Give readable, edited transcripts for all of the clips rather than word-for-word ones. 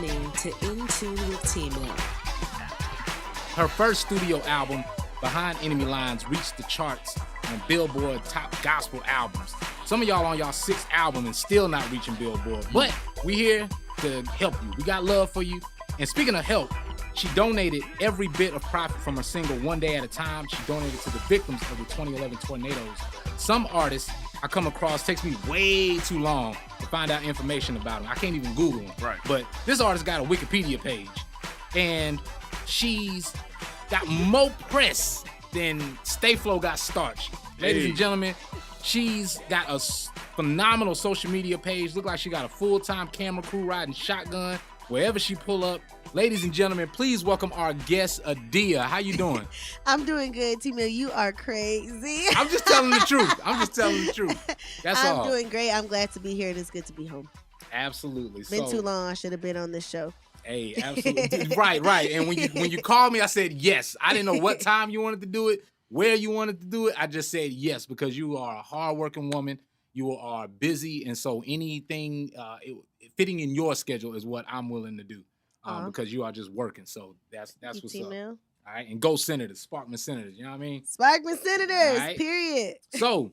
listening to In Tune with T-Mill. Her first studio album, Behind Enemy Lines, reached the charts on Billboard Top Gospel Albums. Some of y'all on y'all sixth album and still not reaching Billboard, but we here to help you. We got love for you. And speaking of help, she donated every bit of profit from her single One Day at a Time. She donated to the victims of the 2011 tornadoes. Some artists I come across takes me way too long to find out information about them. I can't even Google them. Right. But this artist got a Wikipedia page, and she's got more press than Stay Flow got starch. Ladies and gentlemen, she's got a phenomenal social media page. Look like she got a full-time camera crew riding shotgun wherever she pull up. Ladies and gentlemen, please welcome our guest, Adia. How you doing? I'm doing good, T-Mill. You are crazy. I'm just telling the truth. That's all. I'm doing great. I'm glad to be here, and it's good to be home. Absolutely. Been too long. I should have been on this show. Hey, absolutely. Right. And when you called me, I said yes. I didn't know what time you wanted to do it, where you wanted to do it. I just said yes because you are a hardworking woman. You are busy, and so anything fitting in your schedule is what I'm willing to do because you are just working. So that's what's up. All right, and go Senators, Sparkman Senators. You know what I mean? Sparkman Senators. Right. Period. So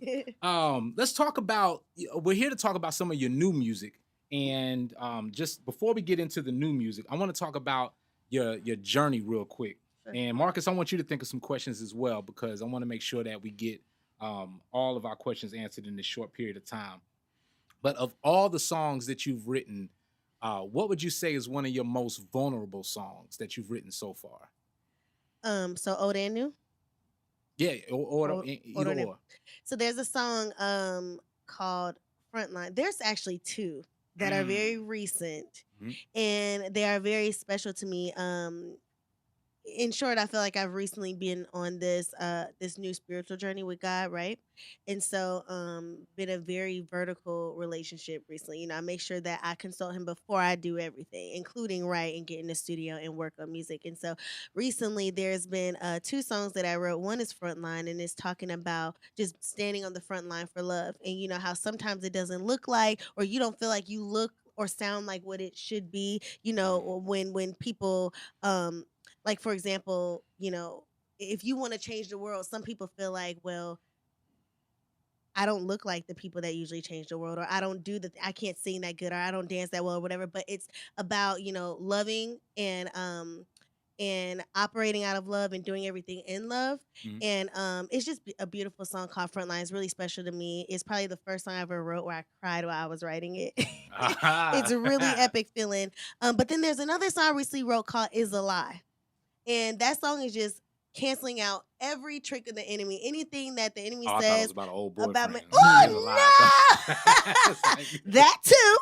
let's talk about. We're here to talk about some of your new music. And just before we get into the new music, I want to talk about your journey real quick. Sure. And Marcus, I want you to think of some questions as well because I want to make sure that we get all of our questions answered in this short period of time. But of all the songs that you've written, what would you say is one of your most vulnerable songs that you've written so far? So old and new? Yeah, or either or. So there's a song called Frontline. There's actually two that are very recent, and they are very special to me. In short, I feel like I've recently been on this new spiritual journey with God, right? And so been a very vertical relationship recently. You know, I make sure that I consult him before I do everything, including write and get in the studio and work on music. And so recently there's been two songs that I wrote. One is Frontline, and it's talking about just standing on the front line for love. And you know how sometimes it doesn't look like, or you don't feel like you look or sound like what it should be, you know, when people like, for example, you know, if you want to change the world, some people feel like, well, I don't look like the people that usually change the world, or I don't I can't sing that good, or I don't dance that well, or whatever. But it's about, you know, loving and operating out of love and doing everything in love. And it's just a beautiful song called Frontline. It's really special to me. It's probably the first song I ever wrote where I cried while I was writing it. It's a really epic feeling. But then there's another song I recently wrote called Is a Lie. And that song is just canceling out every trick of the enemy. Anything that the enemy says I thought it was about an old boyfriend. About me. Oh, no! That too.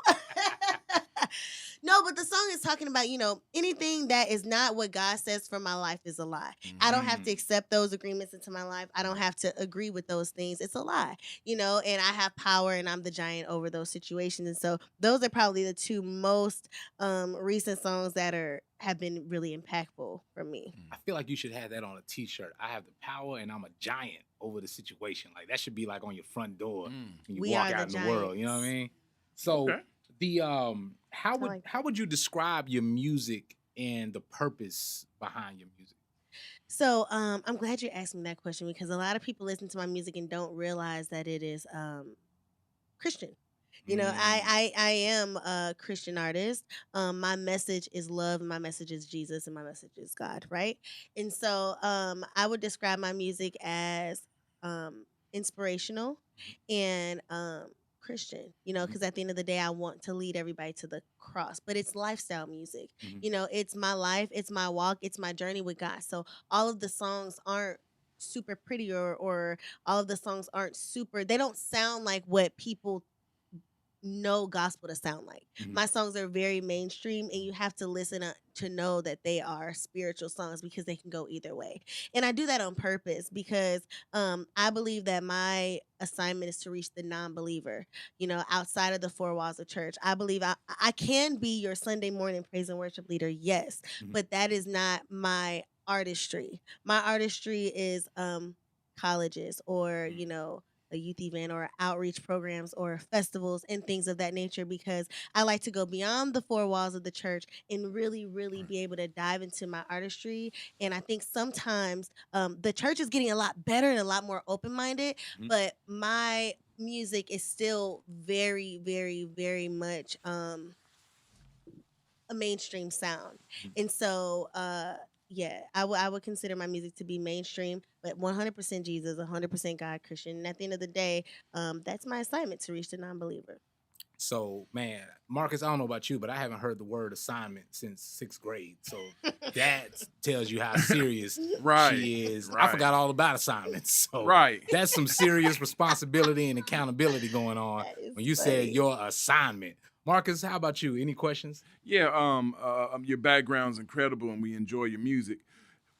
No, but the song is talking about, you know, anything that is not what God says for my life is a lie. I don't have to accept those agreements into my life. I don't have to agree with those things. It's a lie, you know, and I have power and I'm the giant over those situations. And so those are probably the two most recent songs that have been really impactful for me. I feel like you should have that on a t-shirt. I have the power and I'm a giant over the situation. Like that should be like on your front door when you walk out in the world. You know what I mean? So the how would you describe your music and the purpose behind your music? So I'm glad you asked me that question because a lot of people listen to my music and don't realize that it is Christian. You know, I am a Christian artist. My message is love, and my message is Jesus, and my message is God, right? And so I would describe my music as inspirational and Christian, you know, because at the end of the day, I want to lead everybody to the cross, but it's lifestyle music. You know, it's my life, it's my walk, it's my journey with God. So all of the songs aren't super pretty or all of the songs aren't they don't sound like what people know gospel to sound like. My songs are very mainstream, and you have to listen to know that they are spiritual songs because they can go either way. And I do that on purpose because I believe that my assignment is to reach the non-believer, you know, outside of the four walls of church. I believe I can be your Sunday morning praise and worship leader, yes, but that is not my artistry. My artistry is colleges or, you know, a youth event or outreach programs or festivals and things of that nature, because I like to go beyond the four walls of the church and really, really Right. be able to dive into my artistry. And I think sometimes the church is getting a lot better and a lot more open minded, Mhm. but my music is still very, very, very much a mainstream sound. Mhm. And so yeah, I would consider my music to be mainstream, but 100% Jesus, 100% God Christian. And at the end of the day, that's my assignment, to reach the non-believer. So, man, Marcus, I don't know about you, but I haven't heard the word assignment since sixth grade. So that tells you how serious Right. she is. I Right. forgot all about assignments. So Right. that's some serious responsibility and accountability going on That is when you said funny. your assignment. Marcus, how about you? Any questions? Yeah. Your background's incredible, and we enjoy your music.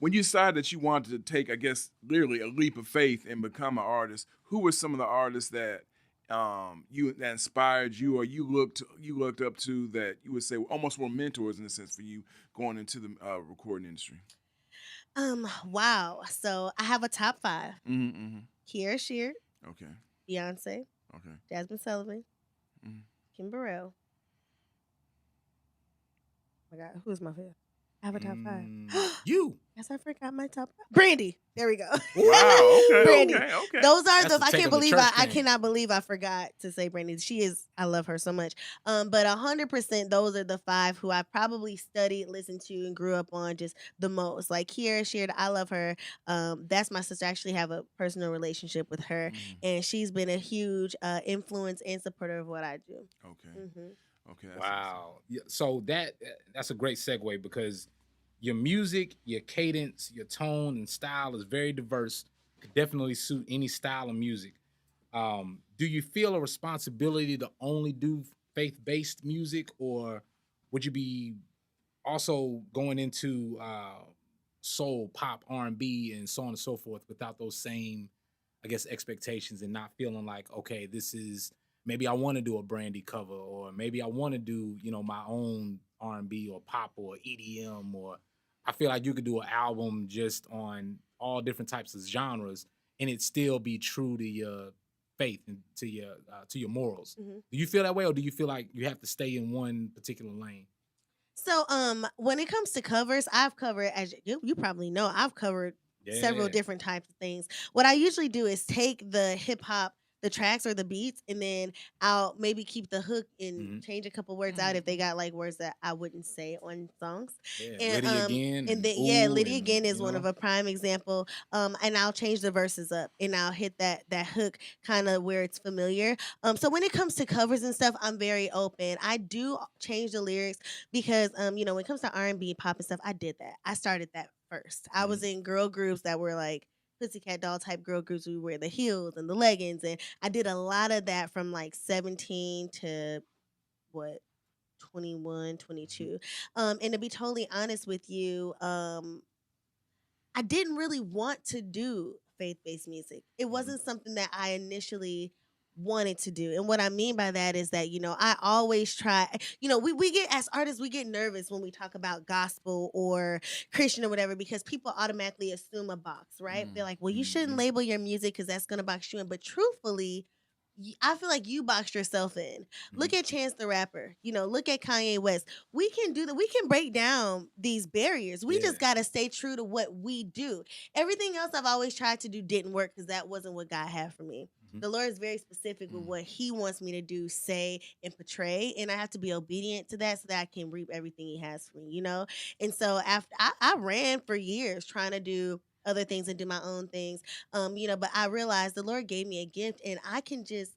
When you decided that you wanted to take, I guess, literally a leap of faith and become an artist, who were some of the artists that that inspired you, or you looked up to, that you would say almost were mentors in a sense for you going into the recording industry? Wow. So I have a top five: Mm-hmm. Kiera Shear, Okay. Beyonce, Okay. Jasmine Sullivan, Mhm. Kim Burrell. Oh my God, who is my fifth? I have a top five. You. Yes, I forgot my top five. Brandy. There we go. Wow. Okay. Brandy. Okay. Okay. Those are That's the. the I take can't on the believe church I thing. cannot believe I forgot to say Brandy. She is. I love her so much. But 100%, those are the five who I probably studied, listened to, and grew up on just the most. Like Kiera Sheard, I love her. That's my sister. I actually have a personal relationship with her, Mhm. and she's been a huge influence and supporter of what I do. Okay. Hmm. Okay. That's awesome. Wow. Yeah, so that's a great segue because your music, your cadence, your tone and style is very diverse. Could definitely suit any style of music. Do you feel a responsibility to only do faith-based music, or would you be also going into soul, pop, R&B, and so on and so forth without those same, I guess, expectations, and not feeling like, okay, this is maybe I want to do a Brandy cover, or maybe I want to do, my own R&B or pop or EDM, or I feel like you could do an album just on all different types of genres and it still be true to your faith and to your morals. Hmm. Do you feel that way, or do you feel like you have to stay in one particular lane? So, when it comes to covers, I've covered, as you probably know, I've covered several Yeah. different types of things. What I usually do is take the hip hop, the tracks or the beats, and then I'll maybe keep the hook and Hmm. change a couple words out if they got like words that I wouldn't say on songs. Yeah. And Liddy again and and then yeah, ooh Lydia and again is one of a prime example. And I'll change the verses up and I'll hit that hook kind of where it's familiar. So when it comes to covers and stuff, I'm very open. I do change the lyrics because when it comes to R&B, pop and stuff, I did that. I started that first. I was in girl groups that were like Pussycat Doll type girl groups. We wear the heels and the leggings, and I did a lot of that from like 17 to what 21, Mhm. 22. And to be totally honest with you, I didn't really want to do faith based music. It Mhm. wasn't something that I initially wanted to do. And what I mean by that is that, I always try, we get, as artists, we get nervous when we talk about gospel or Christian or whatever, because people automatically assume a box, right? They're like, well, you shouldn't Mm-hmm. label your music because that's going to box you in. But truthfully, I feel like you boxed yourself in. Look Mhm. at Chance the Rapper. Look at Kanye West. We can do that. We can break down these barriers. We Yeah. just got to stay true to what we do. Everything else I've always tried to do didn't work because that wasn't what God had for me. Mhm. The Lord is very specific with what He wants me to do, say, and portray. And I have to be obedient to that so that I can reap everything He has for me. And so after I ran for years trying to do other things and do my own things. But I realized the Lord gave me a gift and I can just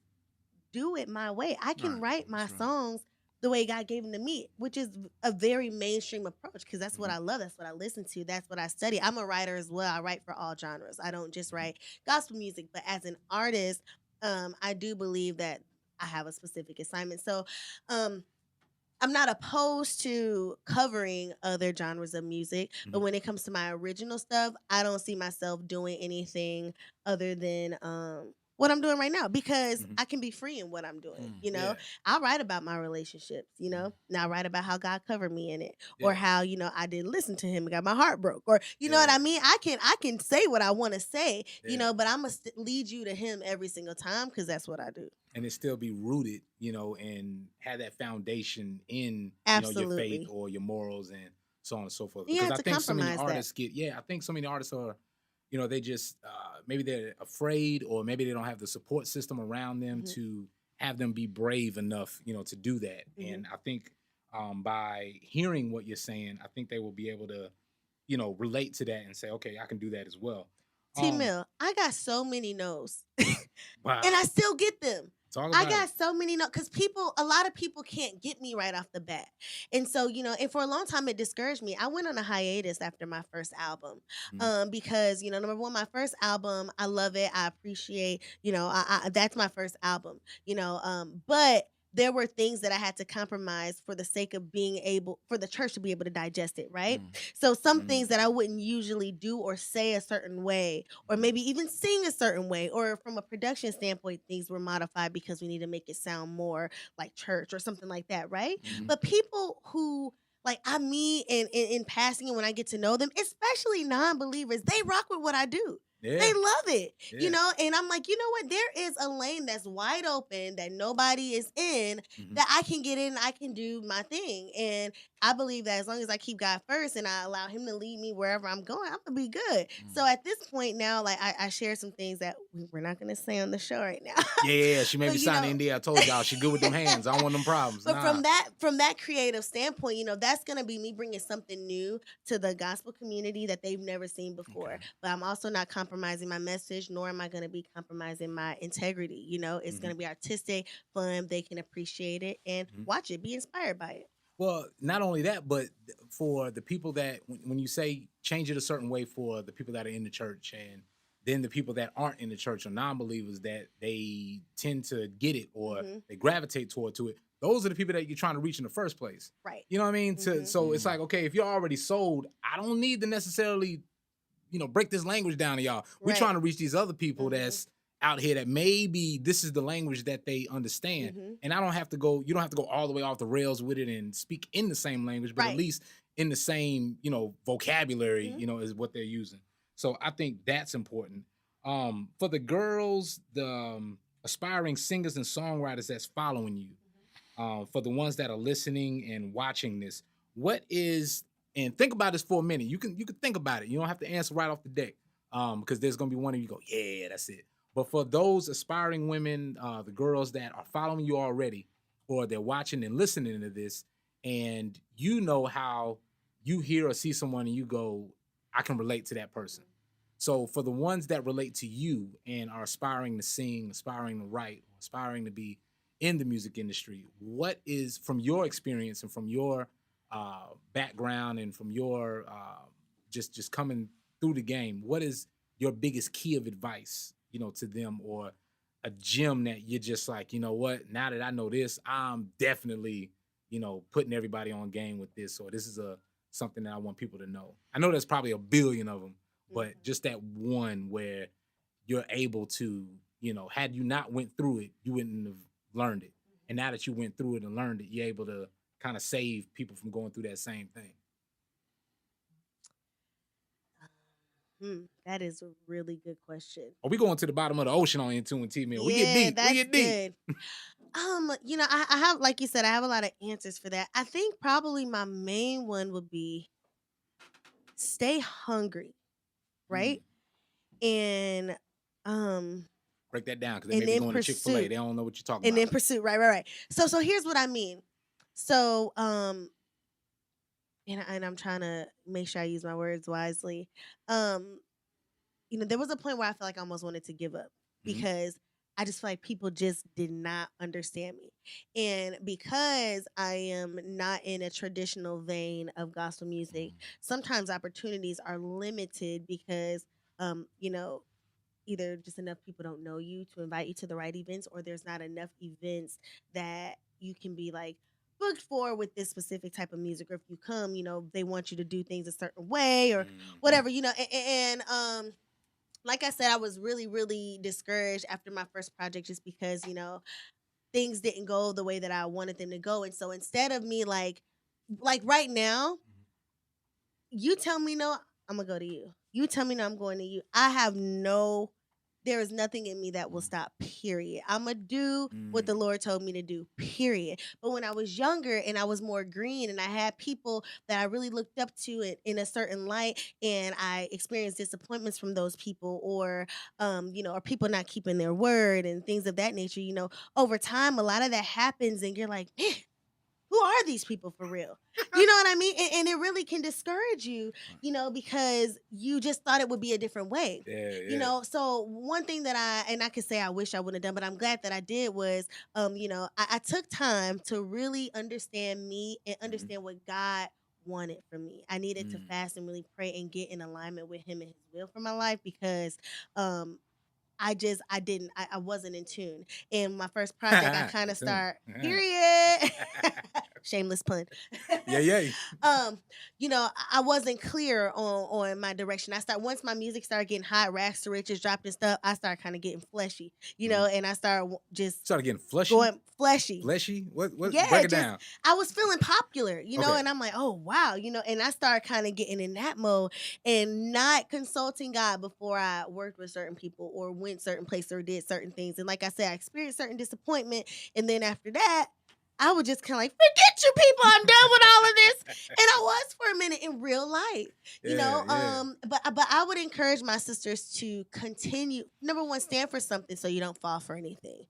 do it my way. I can Right. write my That's right. songs the way God gave them to me, which is a very mainstream approach because that's what Mhm. I love. That's what I listen to. That's what I study. I'm a writer as well. I write for all genres. I don't just Mhm. write gospel music, but as an artist, I do believe that I have a specific assignment. So, um, I'm not opposed to covering other genres of music, but Mhm. when it comes to my original stuff, I don't see myself doing anything other than what I'm doing right now because Mhm. I can be free in what I'm doing. Yeah. I'll write about my relationships, and I'll write about how God covered me in it, or Yeah. how, I didn't listen to him and got my heart broke, or you know what Yeah. I mean? I can say what I want to say, Yeah. but I'm gonna lead you to him every single time because that's what I do. And it still be rooted, and have that foundation in, your faith Absolutely. or your morals and so on and so forth. You Because have I to think so many compromise that. artists I think so many artists are, they just maybe they're afraid, or maybe they don't have the support system around them Mhm. to have them be brave enough, to do that. Mhm. And I think by hearing what you're saying, I think they will be able to, relate to that and say, okay, I can do that as well. T Mill, I got so many no's. And I Wow, still get them. talk I about got it. so many no because a lot of people can't get me right off the bat. And so, and for a long time it discouraged me. I went on a hiatus after my first album. Mhm. Because, number one, my first album, I love it. I appreciate, that's my first album, but there were things that I had to compromise for the sake of for the church to be able to digest it, right? Mm. So some things Mm. that I wouldn't usually do or say a certain way, or Mhm. maybe even sing a certain way, or from a production standpoint, things were modified because we need to make it sound more like church or something like that, right? Mhm. But people who like I meet in passing, and when I get to know them, especially non-believers, they rock with what I do. They Yeah, love it, yeah. and I'm like, you know what? There is a lane that's wide open that nobody is in, Mhm. that I can get in, I can do my thing. And I believe that as long as I keep God first and I allow him to lead me wherever I'm going, I'm gonna be good. So Mm. at this point now, like I share some things that we're not gonna say on the show right now. Yeah, yeah, yeah. She made But me sign the NDA. I told y'all she good with them hands. I don't want them problems. but Nah. from that creative standpoint, that's gonna be me bringing something new to the gospel community that they've never seen before. Okay. But I'm also not compromising my message, nor am I gonna be compromising my integrity. It's Mhm. gonna be artistic, fun. They can appreciate it and Mhm. watch it, be inspired by it. Well, not only that, but for the people that, when you say change it a certain way for the people that are in the church, and then the people that aren't in the church or non-believers that they tend to get it, or Hmm. they gravitate toward to it. Those are the people that you're trying to reach in the first place. Right. You know what I mean? Hmm. So it's Mm. like, okay, if you're already sold, I don't need to necessarily, break this language down to y'all. We're Right. trying to reach these other people Hmm. that's out here that maybe this is the language that they understand. Hmm. And you don't have to go all the way off the rails with it and speak in the same language, but at Right. least in the same, vocabulary, Hmm. is what they're using. So I think that's important. For the girls, the aspiring singers and songwriters that's following you, for the ones that are listening and watching this, what is, and think about this for a minute. You can think about it. You don't have to answer right off the deck, because there's gonna be one of you go, yeah, that's it. But for those aspiring women, the girls that are following you already, or they're watching and listening to this, and you know how you hear or see someone and you go, I can relate to that person. So for the ones that relate to you and are aspiring to sing, aspiring to write, aspiring to be in the music industry, what is, from your experience and from your background and from your just coming through the game, what is your biggest key of advice, to them, or a gem that you're just like, you know what, now that I know this, I'm definitely, putting everybody on game with this, or this is a something that I want people to know. I know there's probably a billion of them, but Hmm. just that one where you're able to, had you not went through it, you wouldn't have learned it. And now that you went through it and learned it, you're able to kind of save people from going through that same thing. That is a really good question. Or we going to the bottom of the ocean on Into and T Mill. We get Yeah, deep. We that's get deep. good. I have, like you said, I have a lot of answers for that. I think probably my main one would be stay hungry, Mm. right? And um Break that down, because they may and be in going to Chick-fil-A. pursuit. They don't know what you're talking And about. in pursuit, right. So here's what I mean. So and I'm trying to make sure I use my words wisely. Um there was a point where I felt like I almost wanted to give up Mhm. because I just feel like people just did not understand me. And because I am not in a traditional vein of gospel music, Mm. sometimes opportunities are limited because, either just enough people don't know you to invite you to the right events, or there's not enough events that you can be like booked for with this specific type of music. Or if you come, they want you to do things a certain way or Mhm. whatever, and like I said, I was really, really discouraged after my first project just because, things didn't go the way that I wanted them to go. And so instead of me like right now, you tell me no, I'm gonna go to you. You tell me no, I'm going to you. There is nothing in me that will stop, period. I'm gonna do what the Lord told me to do, period. But when I was younger and I was more green and I had people that I really looked up to in a certain light, and I experienced disappointments from those people, or people not keeping their word and things of that nature, over time, a lot of that happens and you're like, man, who are these people for real? You know what I mean? And it really can discourage you, because you just thought it would be a different way. So one thing that I could say I wish I would have done, but I'm glad that I did was, I took time to really understand me and understand what God wanted from me. I needed to fast and really pray and get in alignment with him and his will for my life because, I wasn't in tune. And my first project, I kind of start, period. Shameless pun. Yeah. I wasn't clear on my direction. Once my music started getting hot, rags to riches, dropped and stuff, I started kind of getting fleshy, and I started Started getting fleshy? Going fleshy. Fleshy? What Yeah, break it down. I was feeling popular, Okay. and I'm like, oh wow, and I started kind of getting in that mode and not consulting God before I worked with certain people or went certain places or did certain things. And like I said, I experienced certain disappointment, and then after that, I was just kind of like, forget you people, I'm done with all of this. And I was for a minute in real life, But I would encourage my sisters to continue. Number one, stand for something so you don't fall for anything.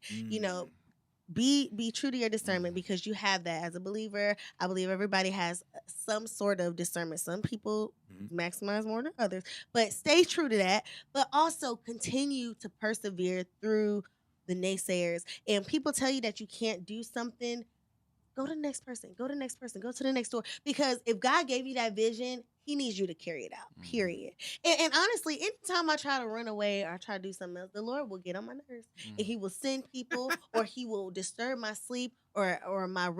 Be true to your discernment because you have that as a believer. I believe everybody has some sort of discernment. Some people maximize more than others, but stay true to that. But also continue to persevere through the naysayers. And people tell you that you can't do something. Go to the next person. Go to the next person. Go to the next door. Because if God gave you that vision, he needs you to carry it out, period. And honestly, anytime I try to run away or try to do something else, the Lord will get on my nerves. And he will send people or he will disturb my sleep or my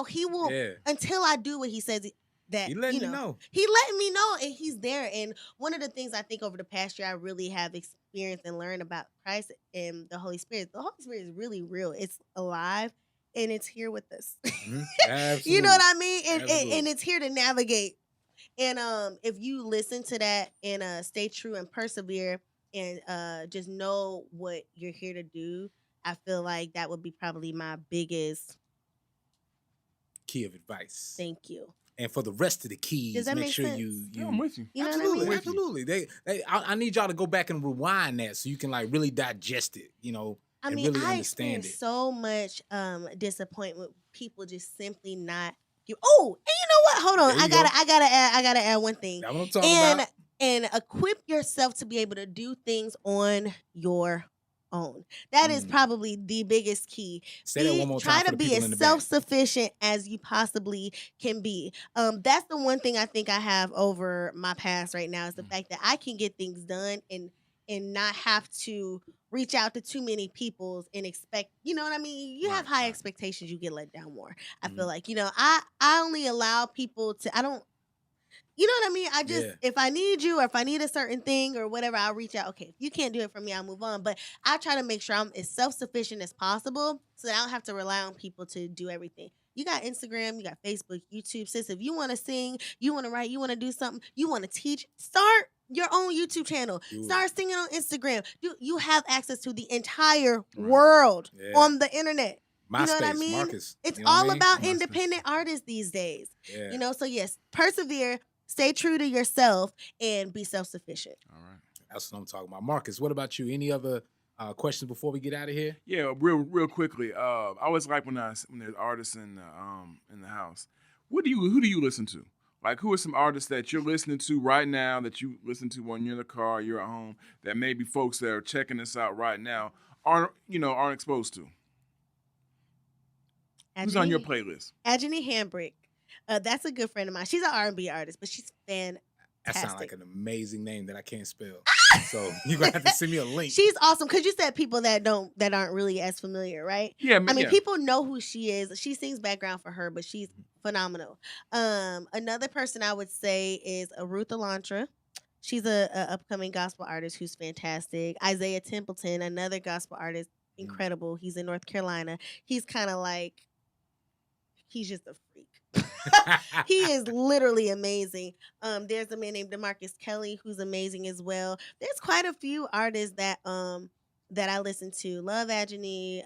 he will until I do what he says that He letting you know. He letting me know and he's there. And one of the things I think over the past year I really have experienced and learned about Christ and the Holy Spirit. The Holy Spirit is really real. It's alive. And it's here with us. You know what I mean? And it's here to navigate. And if you listen to that and stay true and persevere and just know what you're here to do, I feel like that would be probably my biggest key of advice. Thank you. And for the rest of the keys, does that make make sure sense? you I'm with you. You know absolutely, what I mean? absolutely. I need y'all to go back and rewind that so you can like really digest it. I and mean, really I understand experienced it. so much disappointment. People just simply not give. Oh, and you know what? Hold on. I gotta add one thing. That's what I'm talking about. And equip yourself to be able to do things on your own. That is probably the biggest key. Say that one more Try time for to the be people in as the back. self-sufficient as you possibly can be. That's the one thing I think I have over my past right now is the fact that I can get things done and not have to reach out to too many people and expect, you know what I mean? You have high expectations, you get let down more. I feel like, I only allow people to, I don't, you know what I mean? I just, if I need you or if I need a certain thing or whatever, I'll reach out. Okay, if you can't do it for me, I'll move on. But I try to make sure I'm as self-sufficient as possible so that I don't have to rely on people to do everything. You got Instagram, you got Facebook, YouTube. Sis, if you want to sing, you want to write, you want to do something, you want to teach, start your own YouTube channel. Start singing on Instagram. You have access to the entire world on the internet. MySpace, you know what I mean? Marcus, it's you know all what I mean? about MySpace. independent artists these days. So yes, persevere, stay true to yourself, and be self-sufficient. All right. That's what I'm talking about. Marcus, what about you? Any other questions before we get out of here? Yeah, real quickly. I always like when there's artists in the house. Who do you listen to? Like, who are some artists that you're listening to right now that you listen to when you're in the car, you're at home, that maybe folks that are checking this out right now aren't exposed to? Who's on your playlist? Ajani Hambrick. That's a good friend of mine. She's an R&B artist, but she's fantastic. That sounds like an amazing name that I can't spell. So you're gonna have to send me a link. She's awesome because you said people that aren't really as familiar, right? Yeah, I mean, people know who she is. She sings background for her, but she's phenomenal. Another person I would say is Ruth Elantra. She's a upcoming gospel artist who's fantastic. Isaiah Templeton, another gospel artist, incredible. He's in North Carolina. He's kind of like he's just a freak. He is literally amazing. There's a man named DeMarcus Kelly who's amazing as well. There's quite a few artists that I listen to. Love Agony.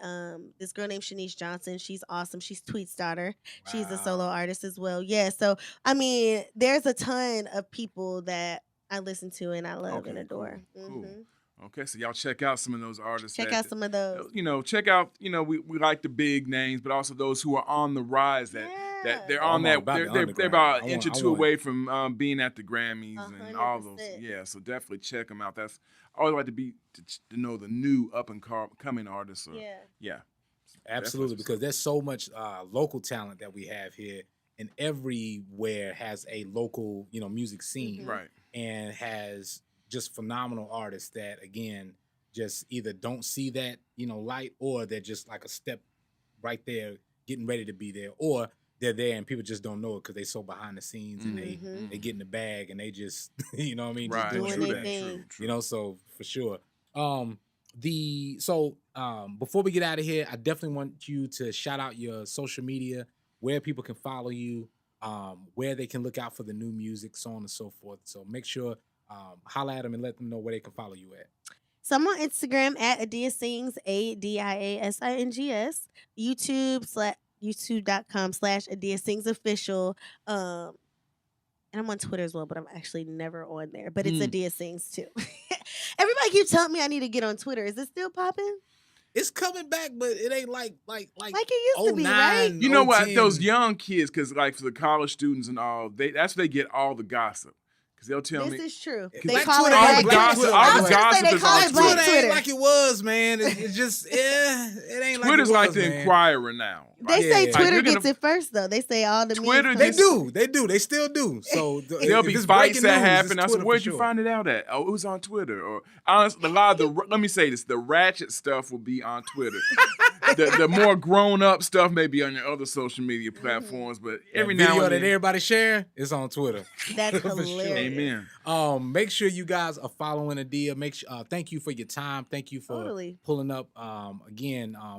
This girl named Shanice Johnson. She's awesome. She's Tweet's daughter. She's a solo artist as well. Yeah. So I mean, there's a ton of people that I listen to and I love and adore. Cool. Okay, so y'all check out some of those artists. Check out some of those. Check out. We like the big names, but also those who are on the rise. That they're on that. They're about an inch or two away from being at the Grammys 100%. And all those. Yeah, so definitely check them out. That's I always like to know the new up and coming artists. Yeah. Absolutely, because there's so much local talent that we have here, and everywhere has a local music scene, right? And has just phenomenal artists that again just either don't see that light, or they're just like a step right there getting ready to be there, or they're there and people just don't know it because they so behind the scenes and they get in the bag and they just right. just doing their thing. True. So for sure. Before we get out of here, I definitely want you to shout out your social media, where people can follow you, where they can look out for the new music, so on and so forth. So make sure holla at them and let them know where they can follow you at. So I'm on Instagram at Adia Sings, ADIASINGS, YouTube.com/Adia Sings Official. And I'm on Twitter as well, but I'm actually never on there. But it's Adia Sings too. Everybody keeps telling me I need to get on Twitter. Is it still popping? It's coming back, but it ain't like it used to be, right? You know what? Those young kids, because like for the college students and all, that's where they get all the gossip. Because they'll tell me. This is true. They call it all the Black gossip. Twitter. All the gossip they is call on it Black Twitter. It ain't Twitter. like it was, man. It's just, it ain't like Twitter's it was, like the man. Inquirer now. They say Yeah. Twitter Like, gets it first, though. They say all the Twitter memes They first. do. They still do. So There'll be if it's fights breaking that news, happen. it's I said, Twitter where'd for you sure. find it out at? Oh, it was on Twitter. Or honestly, a lot of the let me say this: the ratchet stuff will be on Twitter. the more grown up stuff may be on your other social media platforms, but every That now video and then, that everybody share is on Twitter. That's For sure. hilarious. Amen. Make sure you guys are following Adia. Thank you for your time. Thank you for Totally. pulling up. Again, I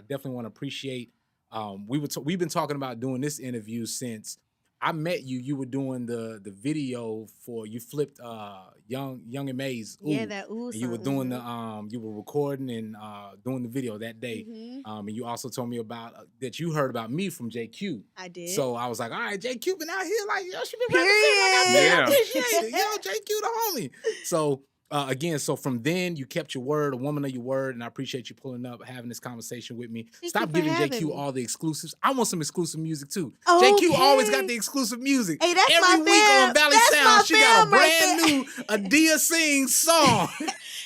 definitely want to appreciate. We've been talking about doing this interview since I met you. You were doing the video for you flipped Young and May's. Yeah, that ooh. And you were doing you were recording and doing the video that day. Mm-hmm. And you also told me about that you heard about me from JQ. I did. So I was like, all right, JQ been out here like, yo, she been Period. representing. Like, I appreciate it. Yo, JQ the homie. So again, so from then you kept your word, a woman of your word, and I appreciate you pulling up, having this conversation with me. Thank Stop you for giving having JQ me. all the exclusives. I want some exclusive music too. Okay. JQ always got the exclusive music. Hey, that's Every my week fam. on Valley That's my Sound, she got a fam right brand new Adia Sings song.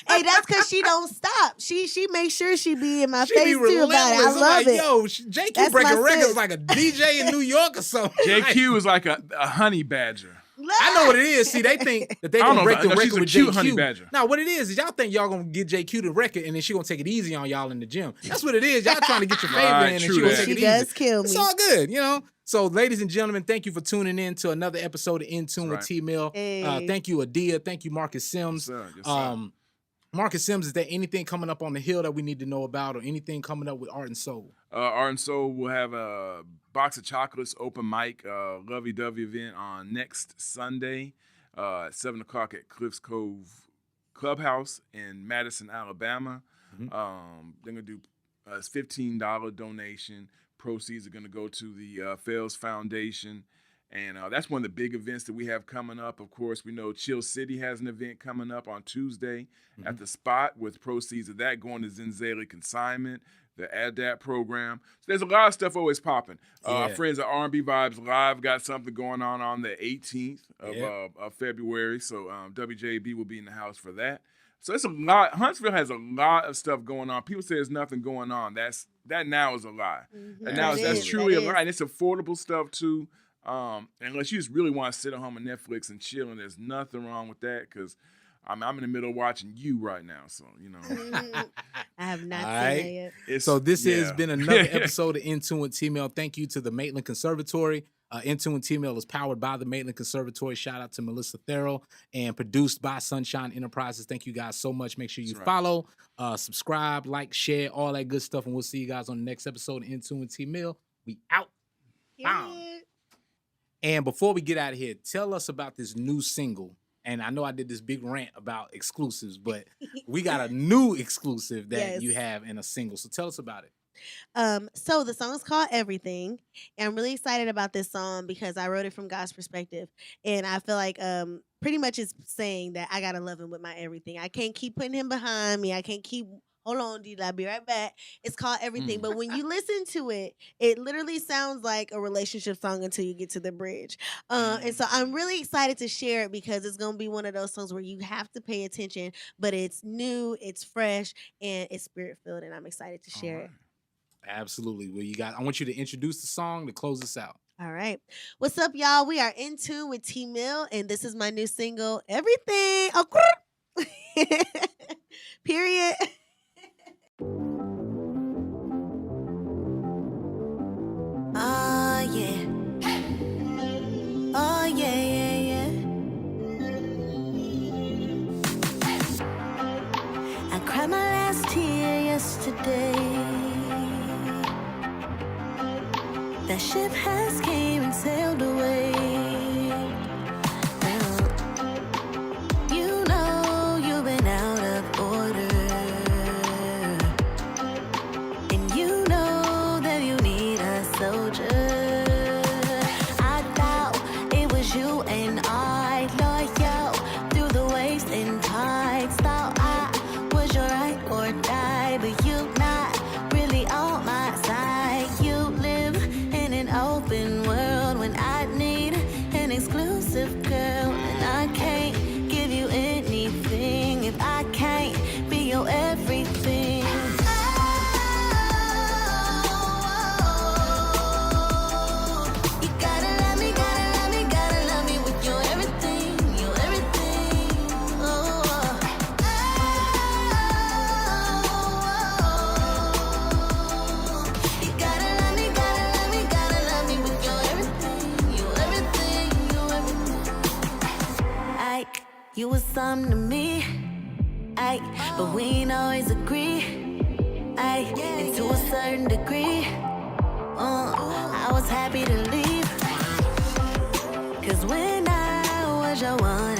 Hey, that's because she don't stop. She makes sure she be in my She face be too about it. I relentless. I'm love like, it. yo, JQ That's breaking my records sis. like a DJ in New York or something. JQ is like a honey badger. I know what it is. See, they think that they I don't gonna know break the about- no, record she's a with cute JQ. honey badger. Now, what it is y'all think y'all gonna get JQ the record and then she gonna take it easy on y'all in the gym. That's what it is. Y'all trying to get your favorite Right, in and true she gonna that. take She it does easy. kill me. It's all good, So, ladies and gentlemen, thank you for tuning in to another episode of In Tune with Right. T-Mill. Hey. Thank you, Adia. Thank you, Marcus Sims. Yes, sir. Yes, sir. Marcus Sims, is there anything coming up on the hill that we need to know about, or anything coming up with Art and Soul? Art and Soul will have a box of chocolates open mic lovey-dovey event on next Sunday at 7 o'clock at Cliffs Cove Clubhouse in Madison, Alabama. They're going to do a $15 donation. Proceeds are going to go to the Fels Foundation. And that's one of the big events that we have coming up. Of course, we know Chill City has an event coming up on Tuesday at the Spot, with proceeds of that going to Zenzele Consignment, the ADAP program. So there's a lot of stuff always popping. Our friends at R&B Vibes Live got something going on the 18th of February. So WJB will be in the house for that. So it's a lot. Huntsville has a lot of stuff going on. People say there's nothing going on. That now is a lie. And now that's truly a lie. And it's affordable stuff too. Unless you just really want to sit at home on Netflix and chill, and there's nothing wrong with that, because I'm in the middle of watching You right now, so you know. I have not All seen right. that yet. So this has yeah. been another episode of In Tune with T-Mail. Thank you to the Maitland Conservatory. In Tune with T-Mail is powered by the Maitland Conservatory. Shout out to Melissa Farrell and produced by Sunshine Enterprises. Thank you guys so much. Make sure you follow, subscribe, like, share, all that good stuff. And we'll see you guys on the next episode of In Tune with T-Mail. We out. Bam. And before we get out of here, tell us about this new single. And I know I did this big rant about exclusives, but we got a new exclusive that you have in a single. So tell us about it. So the song is called Everything, and I'm really excited about this song because I wrote it from God's perspective, and I feel like pretty much it's saying that I gotta love him with my everything. I can't keep putting him behind me. I can't keep hold on, dude, I'll be right back. It's called Everything, but when you listen to it, it literally sounds like a relationship song until you get to the bridge. And so I'm really excited to share it because it's gonna be one of those songs where you have to pay attention, but it's new, it's fresh, and it's spirit filled, and I'm excited to share it. Absolutely. Well, I want you to introduce the song to close us out. All right. What's up, y'all? We are In Tune with T-Mill, and this is my new single, Everything. Oh, period. Oh, yeah. Oh, yeah, yeah, yeah. I cried my last tear yesterday. That ship has came and sailed away. You know you've been out of order, and you know that you need a soldier. I thought it was you and I, loyal through the waves and tides. Thought I was your right or die, but you not really on my side. You live in an open world when I need an exclusive girl, and I can't give you anything if I can't be your everything. You gotta love me, gotta love me, gotta love me with your everything, your everything. You gotta love me, gotta love me, gotta love me with your everything, your everything, your everything. You was something to me, but we ain't always agree, and to a certain degree. I was happy to leave, 'cause when I was your one